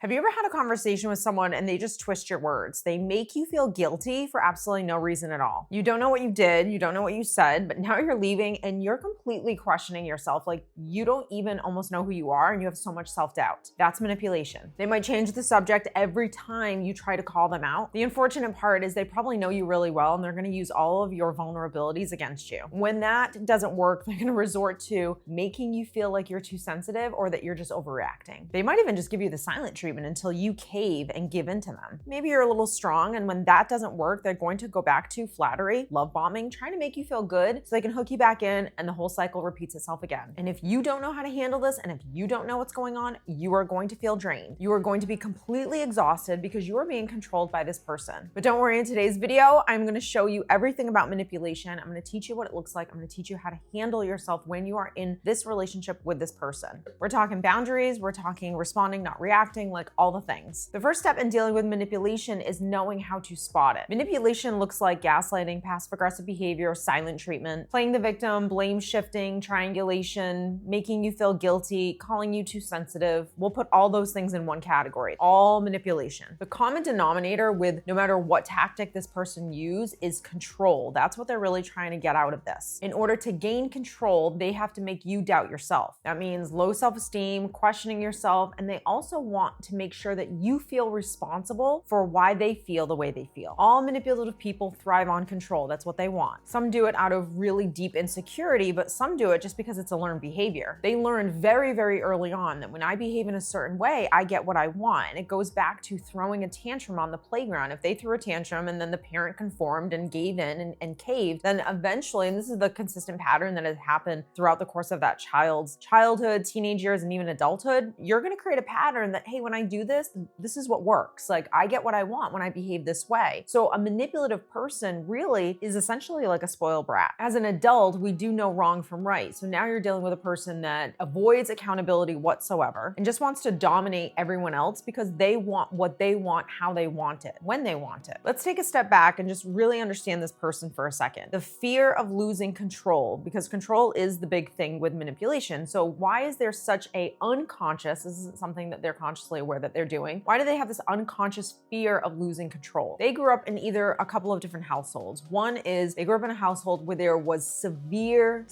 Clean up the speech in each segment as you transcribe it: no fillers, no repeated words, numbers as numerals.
Have you ever had a conversation with someone and they just twist your words? They make you feel guilty for absolutely no reason at all. You don't know what you did, you don't know what you said, but now you're leaving and you're completely questioning yourself. Like you don't even almost know who you are and you have so much self-doubt. That's manipulation. They might change the subject every time you try to call them out. The unfortunate part is they probably know you really well and they're gonna use all of your vulnerabilities against you. When that doesn't work, they're gonna resort to making you feel like you're too sensitive or that you're just overreacting. They might even just give you the silent treatment until you cave and give in to them. Maybe you're a little strong, and when that doesn't work, they're going to go back to flattery, love bombing, trying to make you feel good so they can hook you back in, and the whole cycle repeats itself again. And if you don't know how to handle this, and if you don't know what's going on, you are going to feel drained. You are going to be completely exhausted because you are being controlled by this person. But don't worry, in today's video, I'm going to show you everything about manipulation. I'm going to teach you what it looks like. I'm going to teach you how to handle yourself when you are in this relationship with this person. We're talking boundaries, we're talking responding, not reacting, like all the things. The first step in dealing with manipulation is knowing how to spot it. Manipulation looks like gaslighting, passive-aggressive behavior, silent treatment, playing the victim, blame shifting, triangulation, making you feel guilty, calling you too sensitive. We'll put all those things in one category, all manipulation. The common denominator with no matter what tactic this person uses is control. That's what they're really trying to get out of this. In order to gain control, they have to make you doubt yourself. That means low self-esteem, questioning yourself, and they also want to make sure that you feel responsible for why they feel the way they feel. All manipulative people thrive on control. That's what they want. Some do it out of really deep insecurity, but some do it just because it's a learned behavior. They learned very, very early on that when I behave in a certain way, I get what I want. And it goes back to throwing a tantrum on the playground. If they threw a tantrum and then the parent conformed and gave in and caved, then eventually, and this is the consistent pattern that has happened throughout the course of that child's childhood, teenage years, and even adulthood, you're gonna create a pattern that, hey, when I do this is what works. Like I get what I want when I behave this way. So a manipulative person really is essentially like a spoiled brat. As an adult, we do know wrong from right. So now you're dealing with a person that avoids accountability whatsoever and just wants to dominate everyone else because they want what they want, how they want it, when they want it. Let's take a step back and just really understand this person for a second. The fear of losing control, because control is the big thing with manipulation. So why is there such a unconscious, this isn't something that they're consciously aware that they're doing, why do they have this unconscious fear of losing control? They grew up in either a couple of different households. One is they grew up in a household where there was severe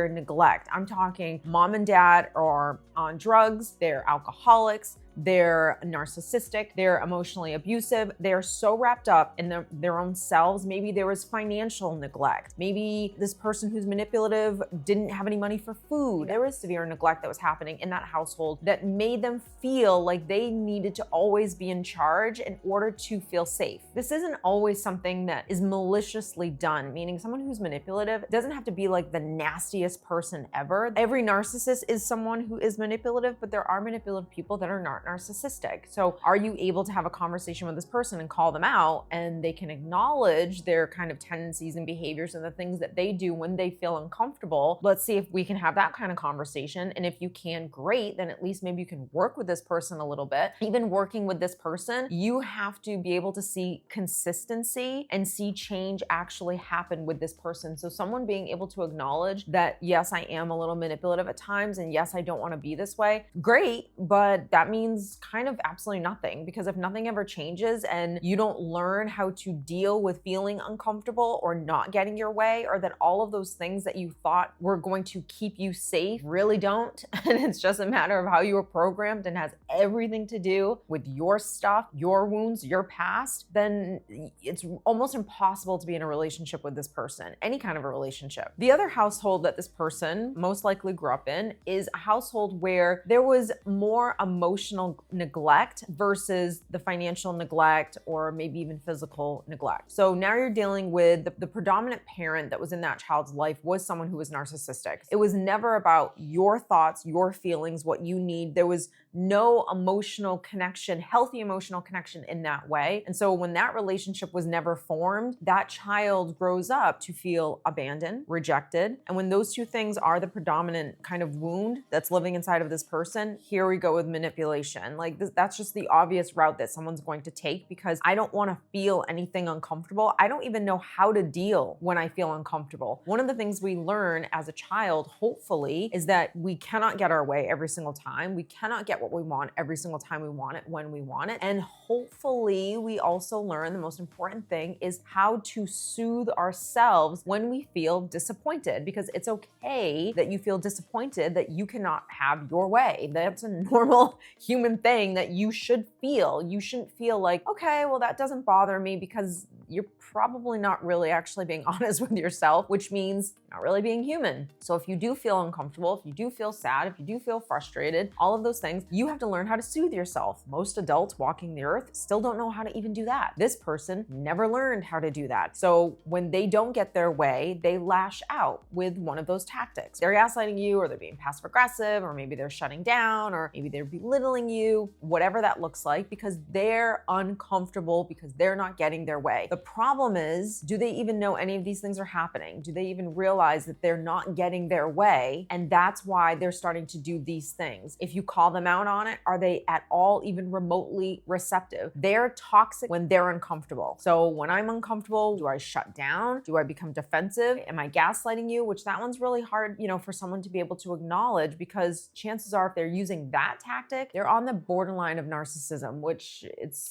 neglect. I'm talking mom and dad are on drugs, they're alcoholics, they're narcissistic, they're emotionally abusive, they're so wrapped up in their own selves. Maybe there was financial neglect. Maybe this person who's manipulative didn't have any money for food. There was severe neglect that was happening in that household that made them feel like they needed to always be in charge in order to feel safe. This isn't always something that is maliciously done, meaning someone who's manipulative doesn't have to be like the nastiest person ever. Every narcissist is someone who is manipulative, but there are manipulative people that are not narcissistic. So are you able to have a conversation with this person and call them out and they can acknowledge their kind of tendencies and behaviors and the things that they do when they feel uncomfortable? Let's see if we can have that kind of conversation. And if you can, great, then at least maybe you can work with this person a little bit. Even working with this person, you have to be able to see consistency and see change actually happen with this person. So someone being able to acknowledge that, yes, I am a little manipulative at times, and yes, I don't want to be this way, great, but that means kind of absolutely nothing, because if nothing ever changes and you don't learn how to deal with feeling uncomfortable or not getting your way, or that all of those things that you thought were going to keep you safe really don't, and it's just a matter of how you were programmed and has everything to do with your stuff, your wounds, your past, then it's almost impossible to be in a relationship with this person, any kind of a relationship. The other household that this person most likely grew up in is a household where there was more emotional neglect versus the financial neglect or maybe even physical neglect. So now you're dealing with the predominant parent that was in that child's life was someone who was narcissistic. It was never about your thoughts, your feelings, what you need. There was no emotional connection, healthy emotional connection in that way. And so when that relationship was never formed, that child grows up to feel abandoned, rejected. And when those two things are the predominant kind of wound that's living inside of this person, here we go with manipulation. Like that's just the obvious route that someone's going to take, because I don't want to feel anything uncomfortable. I don't even know how to deal when I feel uncomfortable. One of the things we learn as a child, hopefully, is that we cannot get our way every single time. We cannot get what we want every single time we want it, when we want it. And hopefully we also learn the most important thing is how to soothe ourselves when we feel disappointed, because it's okay that you feel disappointed that you cannot have your way. That's a normal human thing that you should feel. You shouldn't feel like, okay, well, that doesn't bother me, because you're probably not really actually being honest with yourself, which means not really being human. So if you do feel uncomfortable, if you do feel sad, if you do feel frustrated, all of those things, you have to learn how to soothe yourself. Most adults walking the earth still don't know how to even do that. This person never learned how to do that. So when they don't get their way, they lash out with one of those tactics. They're gaslighting you, or they're being passive aggressive, or maybe they're shutting down, or maybe they're belittling you, whatever that looks like, because they're uncomfortable, because they're not getting their way. The problem is, do they even know any of these things are happening? Do they even realize that they're not getting their way? And that's why they're starting to do these things. If you call them out on it, are they at all even remotely receptive? They're toxic when they're uncomfortable. So when I'm uncomfortable, do I shut down? Do I become defensive? Am I gaslighting you? Which that one's really hard, for someone to be able to acknowledge, because chances are if they're using that tactic, they're on the borderline of narcissism, which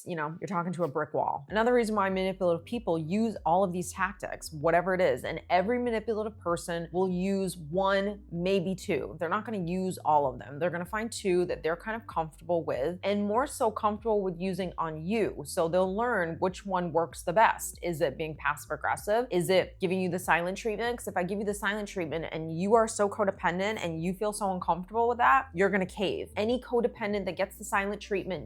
you're talking to a brick wall. Another reason why manipulative people use all of these tactics, whatever it is, and every manipulative person will use one, maybe two. They're not going to use all of them. They're going to find two that they're kind of comfortable with, and more so comfortable with using on you. So they'll learn which one works the best. Is it being passive aggressive? Is it giving you the silent treatment? Because if I give you the silent treatment and you are so codependent and you feel so uncomfortable with that, you're going to cave. Any codependent that gets the silent treatment,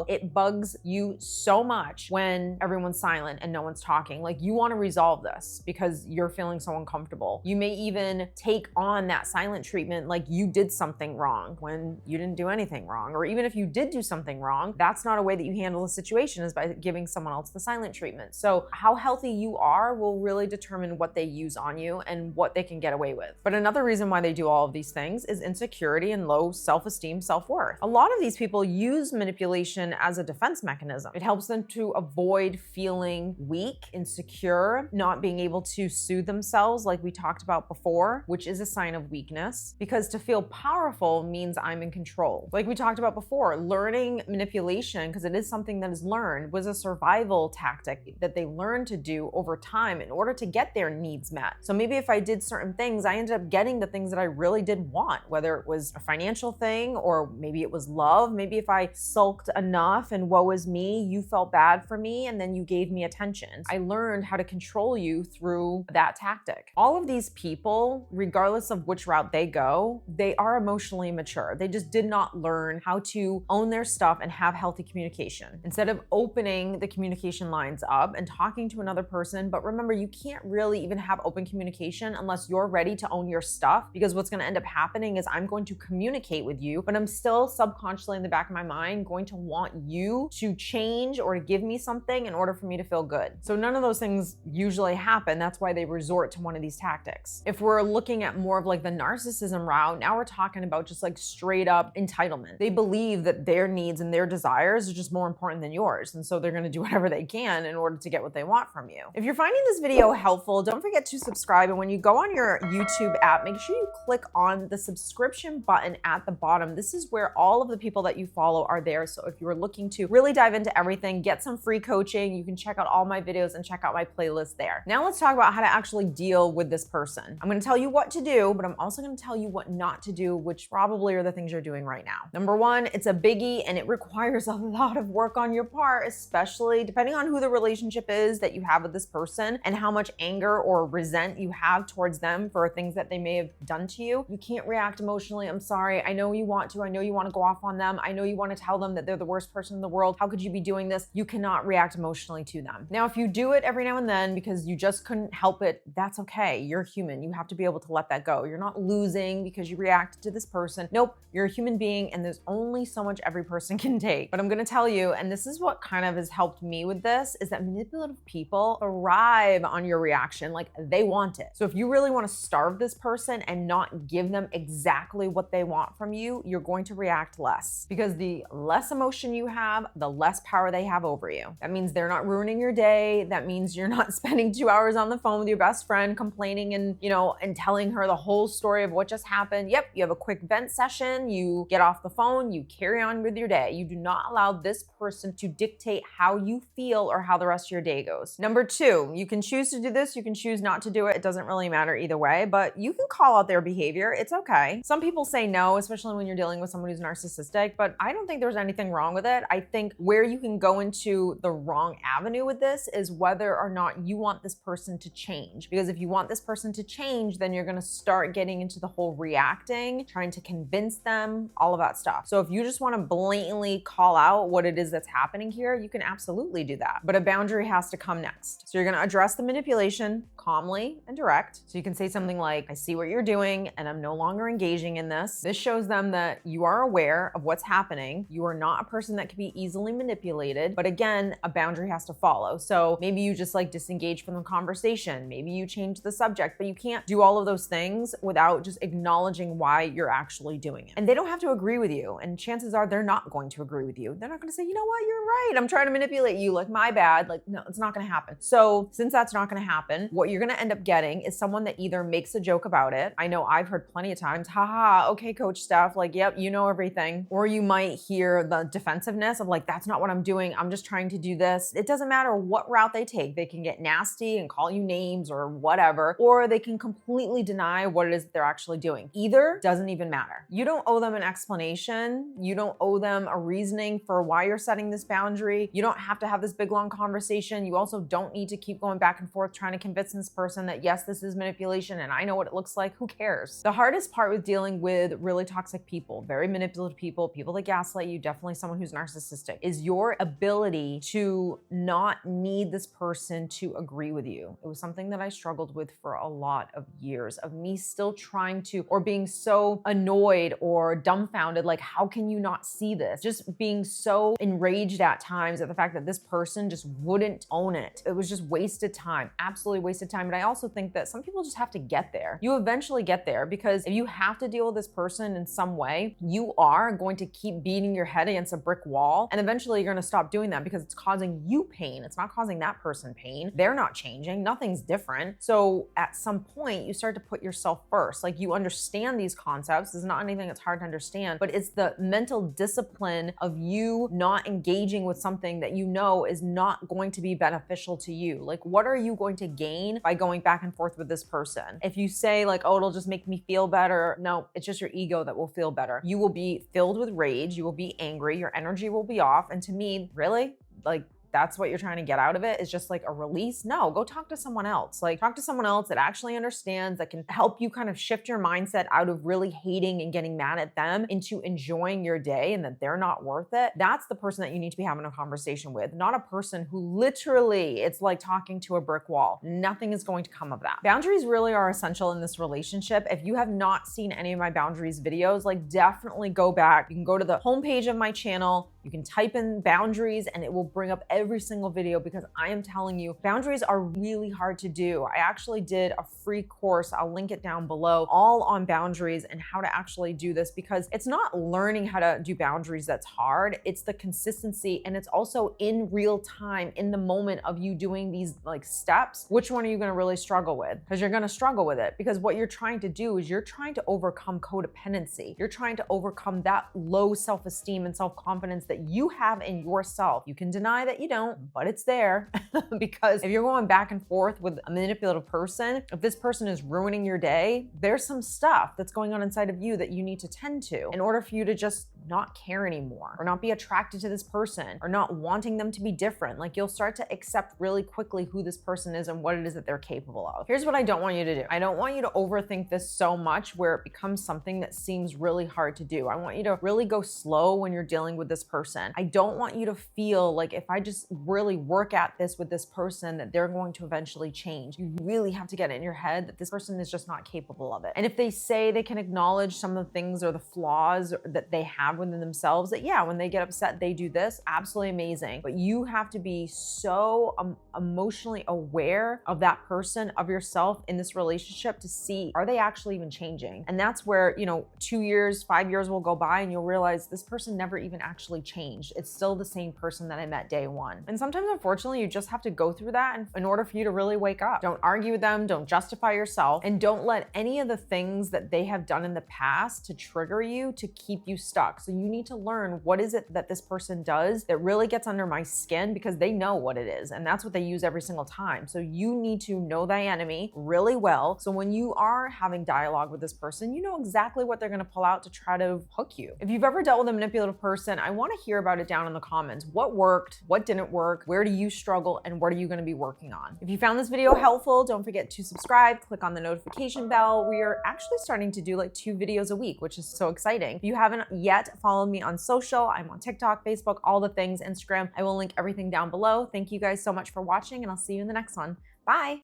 it bugs you so much when everyone's silent and no one's talking. Like, you want to resolve this because you're feeling so uncomfortable. You may even take on that silent treatment like you did something wrong when you didn't do anything wrong. Or even if you did do something wrong, that's not a way that you handle a situation, is by giving someone else the silent treatment. So how healthy you are will really determine what they use on you and what they can get away with. But another reason why they do all of these things is insecurity and low self-esteem, self-worth. A lot of these people use manipulation as a defense mechanism. It helps them to avoid feeling weak, insecure, not being able to soothe themselves like we talked about before, which is a sign of weakness, because to feel powerful means I'm in control. Like we talked about before, learning manipulation, because it is something that is learned, was a survival tactic that they learned to do over time in order to get their needs met. So maybe if I did certain things, I ended up getting the things that I really did want, whether it was a financial thing or maybe it was love. Maybe if I sulked enough and woe is me, you felt bad for me and then you gave me attention. I learned how to control you through that tactic. All of these people, regardless of which route they go, they are emotionally immature. They just did not learn how to own their stuff and have healthy communication. Instead of opening the communication lines up and talking to another person, but remember, you can't really even have open communication unless you're ready to own your stuff, because what's going to end up happening is I'm going to communicate with you, but I'm still subconsciously in the back of my mind going to want you to change or to give me something in order for me to feel good. So none of those things usually happen. That's why they resort to one of these tactics. If we're looking at more of like the narcissism route, now we're talking about just like straight up entitlement. They believe that their needs and their desires are just more important than yours. And so they're going to do whatever they can in order to get what they want from you. If you're finding this video helpful, don't forget to subscribe. And when you go on your YouTube app, make sure you click on the subscription button at the bottom. This is where all of the people that you follow are there. So if you're looking to really dive into everything, get some free coaching, you can check out all my videos and check out my playlist there. Now let's talk about how to actually deal with this person. I'm going to tell you what to do, but I'm also going to tell you what not to do, which probably are the things you're doing right now. Number one, it's a biggie and it requires a lot of work on your part, especially depending on who the relationship is that you have with this person and how much anger or resent you have towards them for things that they may have done to you. You can't react emotionally. I'm sorry. I know you want to. I know you want to go off on them. I know you want to tell them that they're the worst person in the world. How could you be doing this? You cannot react emotionally to them. Now, if you do it every now and then because you just couldn't help it, that's okay. You're human. You have to be able to let that go. You're not losing because you reacted to this person. Nope, you're a human being and there's only so much every person can take. But I'm going to tell you, and this is what kind of has helped me with this, is that manipulative people thrive on your reaction. Like, they want it. So if you really want to starve this person and not give them exactly what they want from you, you're going to react less, because the less emotion you have, the less power they have over you. That means they're not ruining your day. That means you're not spending 2 hours on the phone with your best friend complaining and telling her the whole story of what just happened. Yep, you have a quick vent session, you get off off the phone, you carry on with your day. You do not allow this person to dictate how you feel or how the rest of your day goes. Number two, you can choose to do this, you can choose not to do it. It doesn't really matter either way, but you can call out their behavior. It's okay. Some people say no, especially when you're dealing with someone who's narcissistic, but I don't think there's anything wrong with it. I think where you can go into the wrong avenue with this is whether or not you want this person to change. Because if you want this person to change, then you're gonna start getting into the whole reacting, trying to convince them, all of that stuff. So if you just wanna blatantly call out what it is that's happening here, you can absolutely do that. But a boundary has to come next. So you're gonna address the manipulation calmly and direct. So you can say something like, I see what you're doing and I'm no longer engaging in this. This shows them that you are aware of what's happening. You are not a person that can be easily manipulated. But again, a boundary has to follow. So maybe you just like disengage from the conversation. Maybe you change the subject, but you can't do all of those things without just acknowledging why you're actually doing it. And they don't have to agree with you. And chances are they're not going to agree with you. They're not going to say, you know what, you're right. I'm trying to manipulate you. Like, my bad. Like, no, it's not going to happen. So since that's not going to happen, what you're going to end up getting is someone that either makes a joke about it. I know I've heard plenty of times, haha, okay, Coach Steph, like, yep, you know everything. Or you might hear the defensiveness of like, that's not what I'm doing. I'm just trying to do this. It doesn't matter what route they take. They can get nasty and call you names or whatever, or they can completely deny what it is that they're actually doing. Either doesn't even matter. You don't owe them an explanation. You don't owe them a reasoning for why you're setting this boundary. You don't have to have this big long conversation. You also don't need to keep going back and forth trying to convince this person that yes, this is manipulation and I know what it looks like. Who cares? The hardest part with dealing with really toxic people, very manipulative people, people that gaslight you, definitely someone who's narcissistic, is your ability to not need this person to agree with you. It was something that I struggled with for a lot of years, of me still trying to, or being so annoyed or dumbfounded, like, how can you not see this? Just being so enraged at times at the fact that this person just wouldn't own it. It was just wasted time, absolutely wasted time. And I also think that some people just have to get there. You eventually get there, because if you have to deal with this person in some way, you are going to keep beating your head against a brick wall. And eventually you're going to stop doing that because it's causing you pain. It's not causing that person pain. They're not changing. Nothing's different. So at some point you start to put yourself first. Like, you understand these concepts. It's not anything that's hard to understand, but it's the mental discipline of you not engaging with something that you know is not going to be beneficial to you. Like, what are you going to gain by going back and forth with this person? If you say like, oh, it'll just make me feel better. No, it's just your ego that will feel better. You will be filled with rage. You will be angry. Your energy will be off. And to me, really, like, that's what you're trying to get out of it, is just like a release? No, go talk to someone else. Like, talk to someone else that actually understands, that can help you kind of shift your mindset out of really hating and getting mad at them into enjoying your day and that they're not worth it. That's the person that you need to be having a conversation with, not a person who literally, it's like talking to a brick wall. Nothing is going to come of that. Boundaries really are essential in this relationship. If you have not seen any of my boundaries videos, like, definitely go back. You can go to the homepage of my channel. You can type in boundaries and it will bring up every single video, because I am telling you, boundaries are really hard to do. I actually did a free course, I'll link it down below, all on boundaries and how to actually do this, because it's not learning how to do boundaries that's hard. It's the consistency, and it's also in real time, in the moment of you doing these like steps. Which one are you gonna really struggle with? Because you're gonna struggle with it, because what you're trying to do is you're trying to overcome codependency. You're trying to overcome that low self-esteem and self-confidence that you have in yourself. You can deny that you don't, but it's there. Because if you're going back and forth with a manipulative person, if this person is ruining your day, there's some stuff that's going on inside of you that you need to tend to in order for you to just not care anymore, or not be attracted to this person, or not wanting them to be different. Like, you'll start to accept really quickly who this person is and what it is that they're capable of. Here's what I don't want you to do. I don't want you to overthink this so much where it becomes something that seems really hard to do. I want you to really go slow when you're dealing with this person. I don't want you to feel like if I just really work at this with this person that they're going to eventually change. You really have to get it in your head that this person is just not capable of it. And if they say they can acknowledge some of the things or the flaws that they have within themselves, that yeah, when they get upset, they do this, absolutely amazing. But you have to be so emotionally aware of that person, of yourself in this relationship, to see, are they actually even changing? And that's where, 2 years, 5 years will go by and you'll realize this person never even actually changed. It's still the same person that I met day one. And sometimes, unfortunately, you just have to go through that in order for you to really wake up. Don't argue with them, don't justify yourself, and don't let any of the things that they have done in the past to trigger you to keep you stuck. So you need to learn, what is it that this person does that really gets under my skin, because they know what it is and that's what they use every single time. So you need to know thy enemy really well. So when you are having dialogue with this person, you know exactly what they're going to pull out to try to hook you. If you've ever dealt with a manipulative person, I want to hear about it down in the comments. What worked? What didn't work? Where do you struggle? And what are you going to be working on? If you found this video helpful, don't forget to subscribe, click on the notification bell. We are actually starting to do like 2 videos a week, which is so exciting. If you haven't yet followed me on social, I'm on TikTok, Facebook, all the things, Instagram. I will link everything down below. Thank you guys so much for watching, and I'll see you in the next one. Bye.